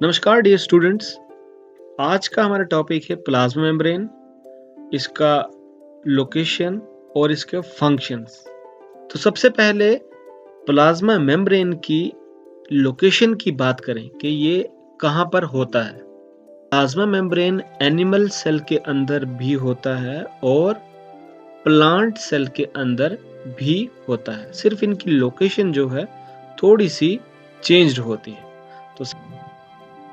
नमस्कार dear students. आज का हमारा टॉपिक है प्लाज्मा मेम्ब्रेन, इसका लोकेशन और इसके फंक्शंस। तो सबसे पहले प्लाज्मा मेम्ब्रेन की लोकेशन की बात करें कि ये कहाँ पर होता है। प्लाज्मा मेम्ब्रेन एनिमल सेल के अंदर भी होता है और प्लांट सेल के अंदर भी होता है, सिर्फ इनकी लोकेशन जो है थोड़ी सी चेंज्ड होती है। तो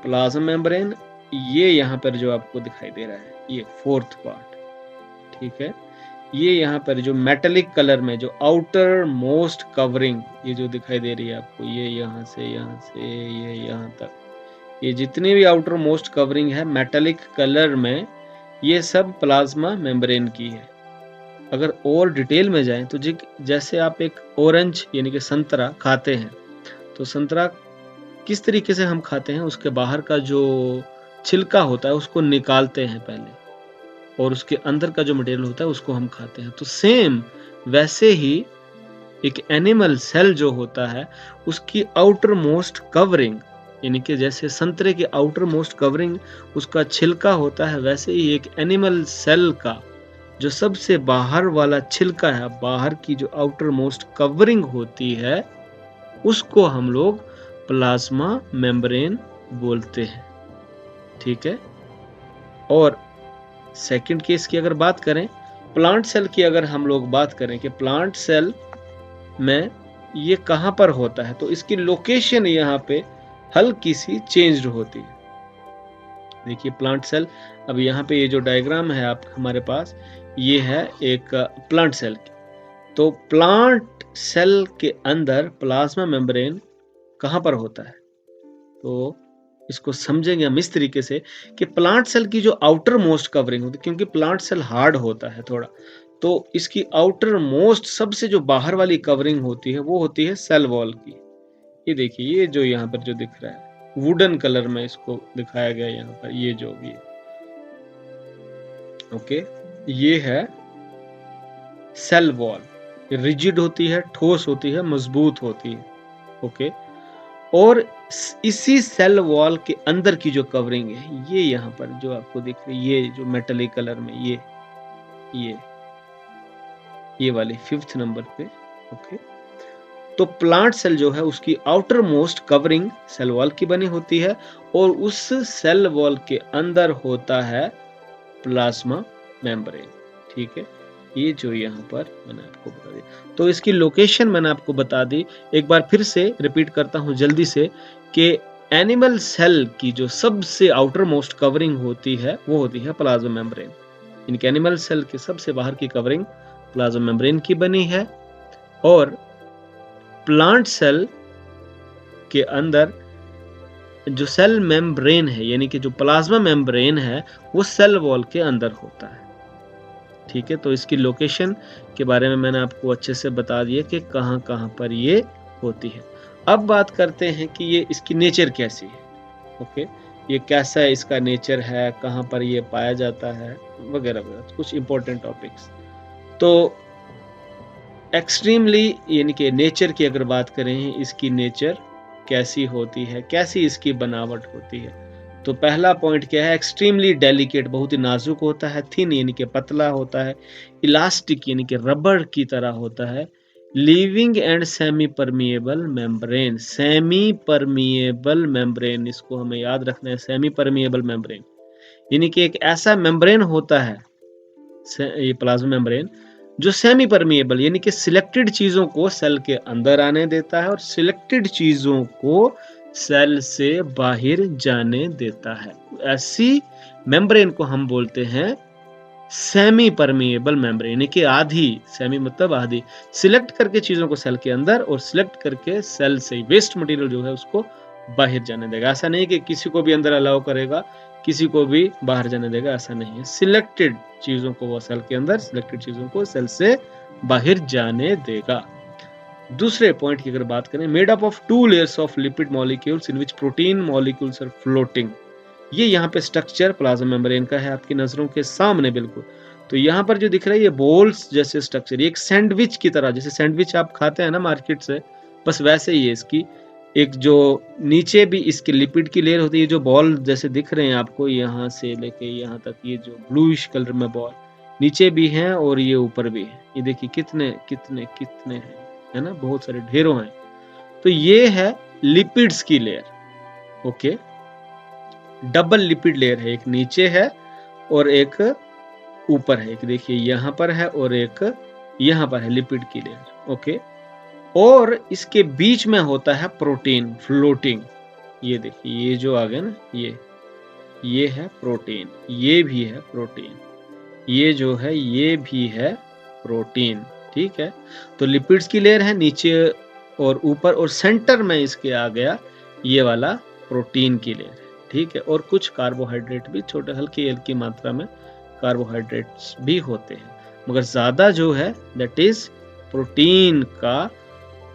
प्लाज्मा मेम्ब्रेन ये यहाँ पर जो आपको दिखाई दे रहा है, ये फोर्थ पार्ट, ठीक है। ये यहाँ पर जो मेटेलिक कलर में जो आउटर मोस्ट कवरिंग ये जो दिखाई दे रही है आपको, ये यहाँ से ये यहाँ तक, ये जितनी भी आउटर मोस्ट कवरिंग है मेटेलिक कलर में, ये सब प्लाज्मा मेम्ब्रेन की है। अगर और डिटेल में जाएं तो जैसे आप एक ऑरेंज यानी कि संतरा खाते हैं, तो संतरा किस तरीके से हम खाते हैं, उसके बाहर का जो छिलका होता है उसको निकालते हैं पहले, और उसके अंदर का जो मटेरियल होता है उसको हम खाते हैं। तो सेम वैसे ही एक एनिमल सेल जो होता है उसकी आउटर मोस्ट कवरिंग, यानी कि जैसे संतरे की आउटर मोस्ट कवरिंग उसका छिलका होता है, वैसे ही एक एनिमल सेल का जो सबसे बाहर वाला छिलका है, बाहर की जो आउटर मोस्ट कवरिंग होती है, उसको हम लोग प्लाज्मा मेम्ब्रेन बोलते हैं, ठीक है। और सेकंड केस की अगर बात करें, प्लांट सेल की अगर हम लोग बात करें कि प्लांट सेल में ये कहाँ पर होता है, तो इसकी लोकेशन यहाँ पे हल्की सी चेंज्ड होती है। देखिए प्लांट सेल, अब यहाँ पे ये जो डायग्राम है आप हमारे पास, ये है एक प्लांट सेल की। तो प्लांट सेल के अंदर प्लाज्मा मेम्ब्रेन कहाँ पर होता है, तो इसको समझेंगे हम इस तरीके से कि प्लांट सेल की जो आउटर मोस्ट कवरिंग होती है, क्योंकि प्लांट सेल हार्ड होता है थोड़ा, तो इसकी आउटर मोस्ट सबसे जो बाहर वाली कवरिंग होती है वो होती है सेल वॉल की। ये देखिए, ये जो यहाँ पर जो दिख रहा है वुडन कलर में इसको दिखाया गया यहाँ पर, ये जो भी है, ओके, ये है सेल वॉल। रिजिड होती है, ठोस होती है, मजबूत होती है, ओके। और इसी सेल वॉल के अंदर की जो कवरिंग है, ये यहाँ पर जो आपको दिख रही है, ये जो मेटेलिक कलर में, ये वाली 5th नंबर पे, ओके। तो प्लांट सेल जो है उसकी outermost covering cell wall की बनी होती है, और उस सेल वॉल के अंदर होता है प्लाज्मा मेम्ब्रेन, ठीक है। ये जो यहाँ पर मैंने आपको बता दिया, तो इसकी लोकेशन मैंने आपको बता दी। एक बार फिर से रिपीट करता हूँ जल्दी से कि एनिमल सेल की जो सबसे आउटर मोस्ट कवरिंग होती है वो होती है प्लाज्मा मेम्ब्रेन। इनके एनिमल सेल के सबसे बाहर की कवरिंग प्लाज्मा मेम्ब्रेन की बनी है, और प्लांट सेल के अंदर जो सेल मेम्ब्रेन है, यानी कि जो प्लाज्मा मेम्ब्रेन है, वो सेल वॉल के अंदर होता है, ठीक है। तो इसकी लोकेशन के बारे में मैंने आपको अच्छे से बता दिया कि कहाँ कहाँ पर ये होती है। अब बात करते हैं कि ये इसकी नेचर कैसी है, ओके। ये कैसा है, इसका नेचर है, कहाँ पर ये पाया जाता है, वगैरह वगैरह, कुछ इंपॉर्टेंट टॉपिक्स। तो एक्सट्रीमली यानी कि नेचर की अगर बात करें, इसकी नेचर कैसी होती है, कैसी इसकी बनावट होती है, तो पहला पॉइंट क्या है, एक्सट्रीमली डेलिकेट, बहुत ही नाजुक होता है, थिन यानी कि पतला होता है, इलास्टिक यानी कि रबड़ की तरह होता है, living and semi permeable membrane. Semi permeable membrane, इसको हमें याद रखना है, सेमी परमिएबल मेम्ब्रेन यानी कि एक ऐसा मेम्ब्रेन होता है, ये प्लाज्मा मेम्ब्रेन, जो सेमी परमिएबल यानी कि सिलेक्टेड चीजों को सेल के अंदर आने देता है और सिलेक्टेड चीजों को सेल से बाहर जाने देता है। ऐसी मेम्ब्रेन को हम बोलते हैं सेमी परमिएबल मेम्ब्रेन, यानी कि आधी, सेमी मतलब आधी, सिलेक्ट करके चीजों को सेल के अंदर और सिलेक्ट करके सेल से वेस्ट मटेरियल जो है उसको बाहर जाने देगा। ऐसा नहीं कि किसी को भी अंदर अलाउ करेगा, किसी को भी बाहर जाने देगा, ऐसा नहीं है। सिलेक्टेड चीजों को वो सेल के अंदर, सिलेक्टेड चीजों को सेल से बाहर जाने देगा। दूसरे पॉइंट की अगर बात करें, made up of 2 layers of lipid molecules in which protein molecules are floating. ये यहाँ पे स्ट्रक्चर प्लाज्मा मेम्ब्रेन का है आपकी नजरों के सामने बिल्कुल। तो यहाँ पर जो दिख रहा है ये बोल्स जैसे स्ट्रक्चर, ये एक सैंडविच की तरह, जैसे सैंडविच आप खाते हैं ना मार्केट से, बस वैसे ही है इसकी एक जो नीचे भी इसके लिपिड की लेयर होती है, जो बॉल जैसे दिख रहे हैं आपको यहाँ से लेके यहाँ तक, ये जो ब्लूइश कलर में बॉल नीचे भी हैं और ये ऊपर भी है। ये देखिए कितने कितने कितने हैं, है ना, बहुत सारे ढेरों हैं। तो ये है लिपिड्स की layer. Okay, double lipid layer है, एक नीचे है और एक ऊपर है। एक देखिए यहाँ पर है और एक यहाँ पर है, लिपिड की लेयर। ओके, और इसके बीच में होता है प्रोटीन फ्लोटिंग। ये देखिए, ये जो आ गया ना, ये है प्रोटीन, ये भी है प्रोटीन, ये जो है ये भी है प्रोटीन। ठीक है, तो लिपिड्स की लेयर है नीचे और ऊपर, और सेंटर में इसके आ गया ये वाला प्रोटीन की लेयर है। ठीक है, और कुछ कार्बोहाइड्रेट भी, छोटे हल्की हल्की मात्रा में कार्बोहाइड्रेट्स भी होते हैं, मगर ज्यादा जो है दैट इज प्रोटीन का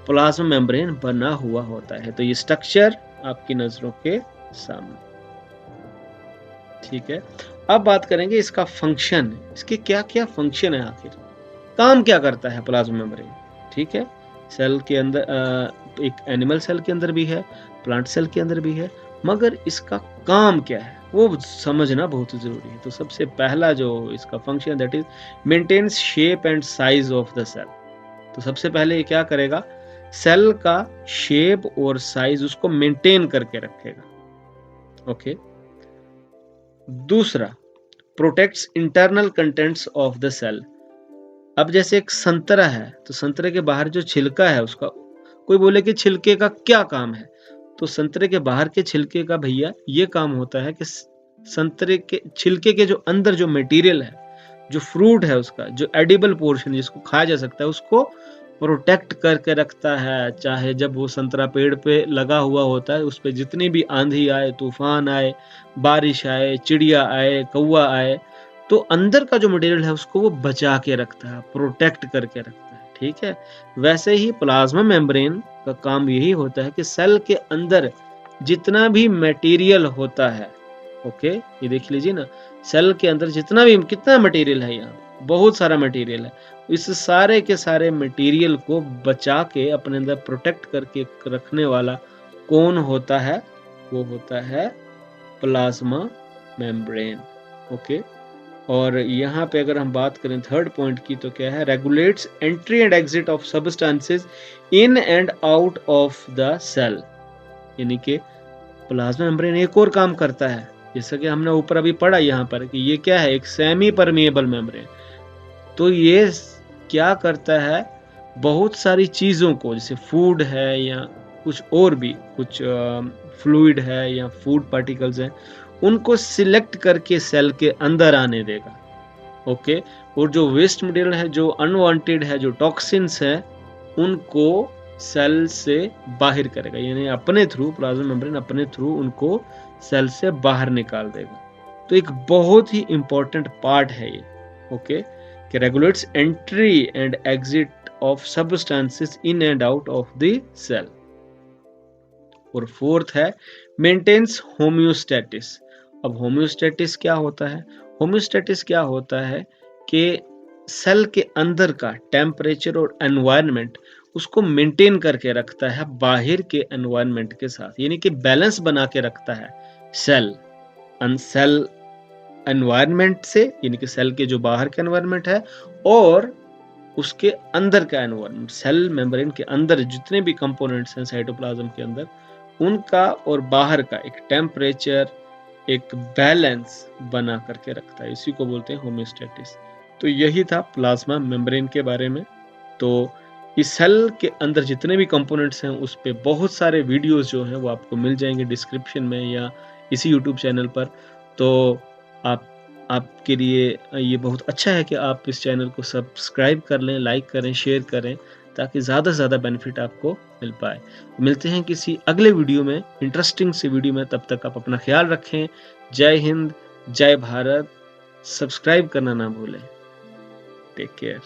प्लाज्मा मेम्ब्रेन बना हुआ होता है। तो ये स्ट्रक्चर आपकी नजरों के सामने। ठीक है, अब बात करेंगे इसका फंक्शन, इसके क्या क्या फंक्शन है, आखिर काम क्या करता है प्लाज्मा मेम्ब्रेन। ठीक है, सेल के अंदर एक एनिमल सेल के अंदर भी है, प्लांट सेल के अंदर भी है, मगर इसका काम क्या है वो समझना बहुत जरूरी है। तो सबसे पहला जो इसका function that is maintains shape and size of the cell. तो सबसे पहले ये क्या करेगा, सेल का शेप और साइज उसको मेंटेन करके रखेगा। ओके, दूसरा, protects internal contents of the cell. अब जैसे एक संतरा है, तो संतरे के बाहर जो छिलका है उसका, कोई बोले कि छिलके का क्या काम है, तो संतरे के बाहर के छिलके का भैया ये काम होता है कि संतरे के छिलके के जो अंदर जो मटेरियल है, जो फ्रूट है उसका जो एडिबल पोर्शन जिसको खाया जा सकता है, उसको प्रोटेक्ट करके रखता है। चाहे जब वो संतरा पेड़ पे लगा हुआ होता है, उस पे जितनी भी आंधी आए, तूफान आए, बारिश आए, चिड़िया आए, कौवा आए, तो अंदर का जो मटेरियल है उसको वो बचा के रखता है, प्रोटेक्ट करके रखता है। ठीक है, वैसे ही प्लाज्मा मेम्ब्रेन का काम यही होता है कि सेल के अंदर जितना भी मटेरियल होता है, ओके, ये देख लीजिए ना, सेल के अंदर जितना भी, कितना मटेरियल है, यहाँ बहुत सारा मटेरियल है, इस सारे के सारे मटेरियल को बचा के अपने अंदर प्रोटेक्ट करके रखने वाला कौन होता है, वो होता है प्लाज्मा मेम्ब्रेन। ओके, और यहाँ पे अगर हम बात करें थर्ड पॉइंट की, तो क्या है, regulates entry and exit of substances in and out of the cell. यानी कि प्लाज्मा मेम्ब्रेन एक और काम करता है, जैसा कि हमने ऊपर अभी पढ़ा यहाँ पर कि ये क्या है, एक सेमी परमिएबल मेम्ब्रेन। तो ये क्या करता है, बहुत सारी चीज़ों को, जैसे फूड है या कुछ और भी कुछ फ्लूइड है या फूड पार्टिकल्स हैं, उनको सिलेक्ट करके सेल के अंदर आने देगा। ओके, और जो वेस्ट मटेरियल है, जो अनवांटेड है, जो टॉक्सिन्स है, उनको सेल से बाहर करेगा, यानी अपने थ्रू, प्लाज्मा मेम्ब्रेन अपने थ्रू उनको सेल से बाहर निकाल देगा। तो एक बहुत ही इंपॉर्टेंट पार्ट है ये। ओके, कि regulates entry and exit of substances in and out of the cell. और फोर्थ है मेंटेन्स होम्योस्टेटिस। अब होम्योस्टेटिस क्या होता है, होम्योस्टेटिस क्या होता है कि सेल के अंदर का टेम्परेचर और एनवायरनमेंट उसको मेंटेन करके रखता है बाहर के एनवायरनमेंट के साथ, यानी कि बैलेंस बना के रखता है सेल सेल एनवायरनमेंट से, यानी कि सेल के जो बाहर का एनवायरनमेंट है और उसके अंदर का एनवायरनमेंट, सेल मेम्ब्रेन के अंदर जितने भी कंपोनेंट्स हैं साइटोप्लाज्म के अंदर, उनका और बाहर का एक टेम्परेचर, एक बैलेंस बना करके रखता है। इसी को बोलते हैं होम्योस्टेटिस। तो यही था प्लाज्मा मेम्ब्रेन के बारे में। तो इस सेल के अंदर जितने भी कंपोनेंट्स हैं उस पे बहुत सारे वीडियोस जो हैं वो आपको मिल जाएंगे डिस्क्रिप्शन में या इसी यूट्यूब चैनल पर। तो आपके लिए ये बहुत अच्छा है कि आप इस चैनल को सब्सक्राइब कर लें, लाइक करें, शेयर करें, ताकि ज़्यादा से ज़्यादा बेनिफिट आपको मिल पाए। मिलते हैं किसी अगले वीडियो में, इंटरेस्टिंग से वीडियो में। तब तक आप अपना ख्याल रखें। जय हिंद, जय भारत। सब्सक्राइब करना ना भूलें। Take care.